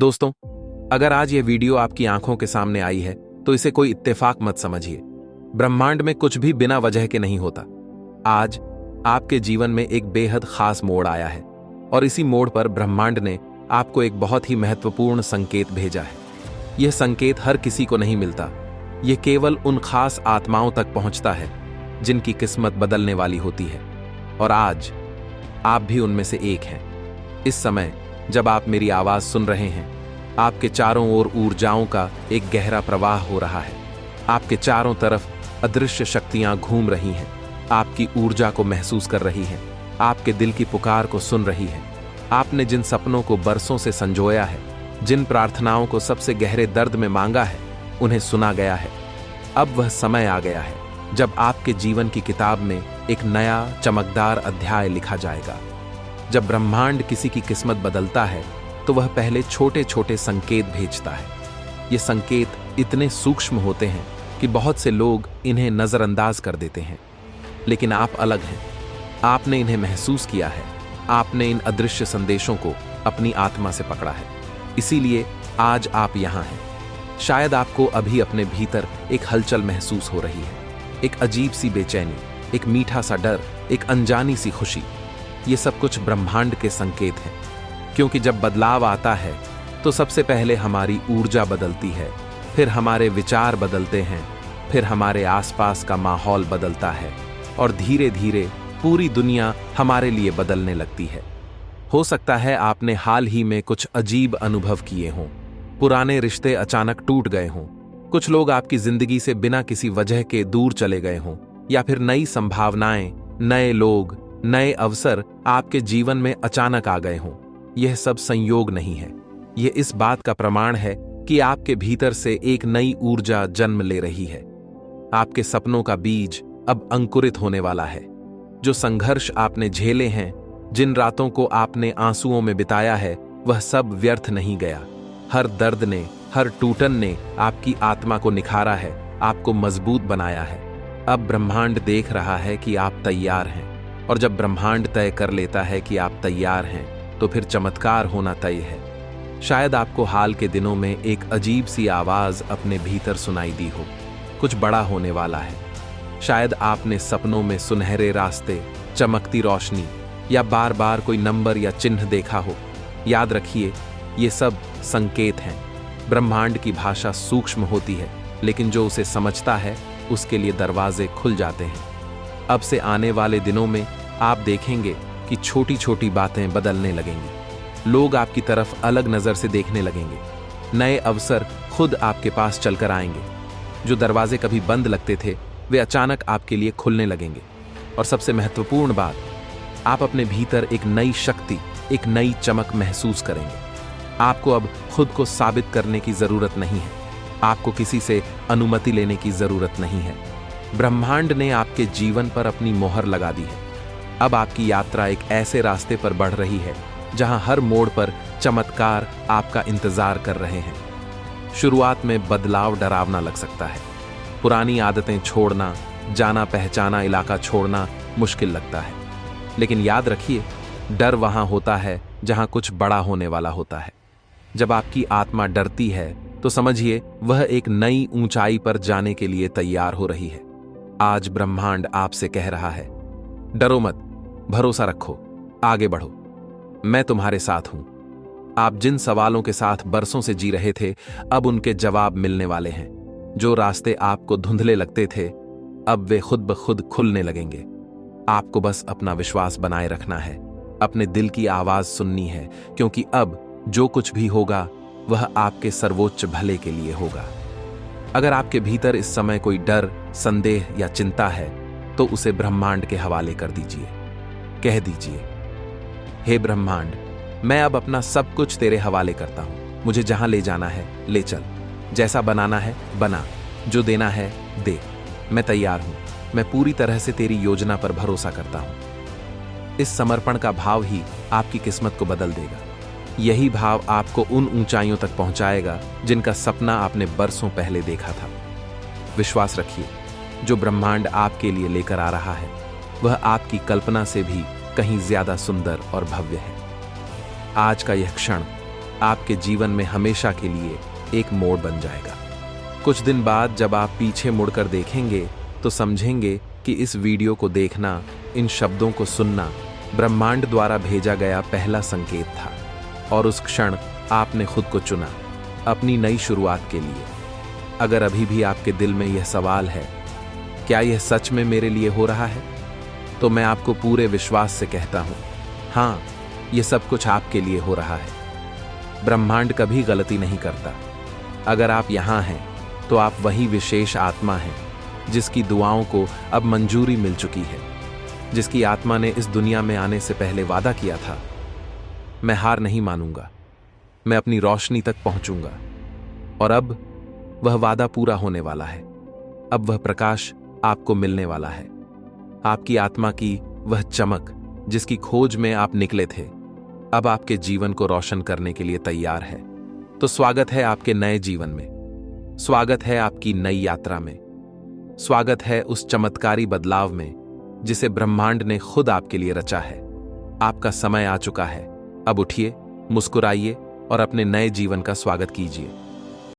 दोस्तों, अगर आज यह वीडियो आपकी आंखों के सामने आई है तो इसे कोई इत्तेफाक मत समझिए। ब्रह्मांड में कुछ भी बिना वजह के नहीं होता। आज आपके जीवन में एक बेहद खास मोड़ आया है और इसी मोड़ पर ब्रह्मांड ने आपको एक बहुत ही महत्वपूर्ण संकेत भेजा है। यह संकेत हर किसी को नहीं मिलता। यह केवल उन खास आत्माओं तक पहुंचता है जिनकी किस्मत बदलने वाली होती है, और आज आप भी उनमें से एक हैं। इस समय जब आप मेरी आवाज सुन रहे हैं, आपके चारों ओर ऊर्जाओं का एक गहरा प्रवाह हो रहा है। आपके चारों तरफ अदृश्य शक्तियां घूम रही हैं, आपकी ऊर्जा को महसूस कर रही हैं, आपके दिल की पुकार को सुन रही हैं। आपने जिन सपनों को बरसों से संजोया है, जिन प्रार्थनाओं को सबसे गहरे दर्द में मांगा है, उन्हें सुना गया है। अब वह समय आ गया है जब आपके जीवन की किताब में एक नया चमकदार अध्याय लिखा जाएगा। जब ब्रह्मांड किसी की किस्मत बदलता है तो वह पहले छोटे छोटे संकेत भेजता है। ये संकेत इतने सूक्ष्म होते हैं कि बहुत से लोग इन्हें नजरअंदाज कर देते हैं, लेकिन आप अलग हैं। आपने इन्हें महसूस किया है। आपने इन अदृश्य संदेशों को अपनी आत्मा से पकड़ा है, इसीलिए आज आप यहां हैं। शायद आपको अभी अपने भीतर एक हलचल महसूस हो रही है, एक अजीब सी बेचैनी, एक मीठा सा डर, एक अनजानी सी खुशी। ये सब कुछ ब्रह्मांड के संकेत हैं, क्योंकि जब बदलाव आता है तो सबसे पहले हमारी ऊर्जा बदलती है, फिर हमारे विचार बदलते हैं, फिर हमारे आसपास का माहौल बदलता है, और धीरे धीरे पूरी दुनिया हमारे लिए बदलने लगती है। हो सकता है आपने हाल ही में कुछ अजीब अनुभव किए हों, पुराने रिश्ते अचानक टूट गए हों, कुछ लोग आपकी जिंदगी से बिना किसी वजह के दूर चले गए हों, या फिर नई संभावनाएं, नए लोग, नए अवसर आपके जीवन में अचानक आ गए हों। यह सब संयोग नहीं है, यह इस बात का प्रमाण है कि आपके भीतर से एक नई ऊर्जा जन्म ले रही है। आपके सपनों का बीज अब अंकुरित होने वाला है। जो संघर्ष आपने झेले हैं, जिन रातों को आपने आंसुओं में बिताया है, वह सब व्यर्थ नहीं गया। हर दर्द ने, हर टूटन ने आपकी आत्मा को निखारा है, आपको मजबूत बनाया है। अब ब्रह्मांड देख रहा है कि आप तैयार हैं, और जब ब्रह्मांड तय कर लेता है कि आप तैयार हैं, तो फिर चमत्कार होना तय है। शायद आपको हाल के दिनों में एक अजीब सी आवाज अपने भीतर सुनाई दी हो, कुछ बड़ा होने वाला है। शायद आपने सपनों में सुनहरे रास्ते, चमकती रोशनी, या बार बार कोई नंबर या चिन्ह देखा हो। याद रखिए, ये सब संकेत हैं। ब्रह्मांड की भाषा सूक्ष्म होती है, लेकिन जो उसे समझता है उसके लिए दरवाजे खुल जाते हैं। अब से आने वाले दिनों में आप देखेंगे कि छोटी छोटी बातें बदलने लगेंगी। लोग आपकी तरफ अलग नजर से देखने लगेंगे। नए अवसर खुद आपके पास चलकर आएंगे। जो दरवाजे कभी बंद लगते थे, वे अचानक आपके लिए खुलने लगेंगे। और सबसे महत्वपूर्ण बात, आप अपने भीतर एक नई शक्ति, एक नई चमक महसूस करेंगे। आपको अब खुद को साबित करने की जरूरत नहीं है। आपको किसी से अनुमति लेने की जरूरत नहीं है। ब्रह्मांड ने आपके जीवन पर अपनी मोहर लगा दी है। अब आपकी यात्रा एक ऐसे रास्ते पर बढ़ रही है जहां हर मोड़ पर चमत्कार आपका इंतजार कर रहे हैं। शुरुआत में बदलाव डरावना लग सकता है। पुरानी आदतें छोड़ना, जाना पहचाना इलाका छोड़ना मुश्किल लगता है, लेकिन याद रखिए, डर वहां होता है जहां कुछ बड़ा होने वाला होता है। जब आपकी आत्मा डरती है तो समझिए वह एक नई ऊंचाई पर जाने के लिए तैयार हो रही है। आज ब्रह्मांड आपसे कह रहा है, डरो मत, भरोसा रखो, आगे बढ़ो, मैं तुम्हारे साथ हूं। आप जिन सवालों के साथ बरसों से जी रहे थे, अब उनके जवाब मिलने वाले हैं। जो रास्ते आपको धुंधले लगते थे, अब वे खुद ब खुद खुलने लगेंगे। आपको बस अपना विश्वास बनाए रखना है, अपने दिल की आवाज सुननी है, क्योंकि अब जो कुछ भी होगा वह आपके सर्वोच्च भले के लिए होगा। अगर आपके भीतर इस समय कोई डर, संदेह या चिंता है, तो उसे ब्रह्मांड के हवाले कर दीजिए। कह दीजिए, हे ब्रह्मांड, मैं अब अपना सब कुछ तेरे हवाले करता हूं। मुझे जहां ले जाना है ले चल, जैसा बनाना है बना, जो देना है दे। मैं तैयार हूं। मैं पूरी तरह से तेरी योजना पर भरोसा करता हूं। इस समर्पण का भाव ही आपकी किस्मत को बदल देगा। यही भाव आपको उन ऊंचाइयों तक पहुंचाएगा जिनका सपना आपने बरसों पहले देखा था। विश्वास रखिए, जो ब्रह्मांड आपके लिए लेकर आ रहा है, वह आपकी कल्पना से भी कहीं ज्यादा सुंदर और भव्य है। आज का यह क्षण आपके जीवन में हमेशा के लिए एक मोड़ बन जाएगा। कुछ दिन बाद जब आप पीछे मुड़कर देखेंगे तो समझेंगे कि इस वीडियो को देखना, इन शब्दों को सुनना ब्रह्मांड द्वारा भेजा गया पहला संकेत था और उस क्षण आपने खुद को चुना अपनी नई शुरुआत के लिए। अगर अभी भी आपके दिल में यह सवाल है, क्या यह सच में मेरे लिए हो रहा है, तो मैं आपको पूरे विश्वास से कहता हूं, हाँ, यह सब कुछ आपके लिए हो रहा है। ब्रह्मांड कभी गलती नहीं करता। अगर आप यहां हैं तो आप वही विशेष आत्मा हैं जिसकी दुआओं को अब मंजूरी मिल चुकी है, जिसकी आत्मा ने इस दुनिया में आने से पहले वादा किया था, मैं हार नहीं मानूंगा, मैं अपनी रोशनी तक पहुंचूंगा। और अब वह वादा पूरा होने वाला है। अब वह प्रकाश आपको मिलने वाला है। आपकी आत्मा की वह चमक जिसकी खोज में आप निकले थे, अब आपके जीवन को रोशन करने के लिए तैयार है। तो स्वागत है आपके नए जीवन में, स्वागत है आपकी नई यात्रा में, स्वागत है उस चमत्कारी बदलाव में जिसे ब्रह्मांड ने खुद आपके लिए रचा है। आपका समय आ चुका है। अब उठिए, मुस्कुराइए और अपने नए जीवन का स्वागत कीजिए।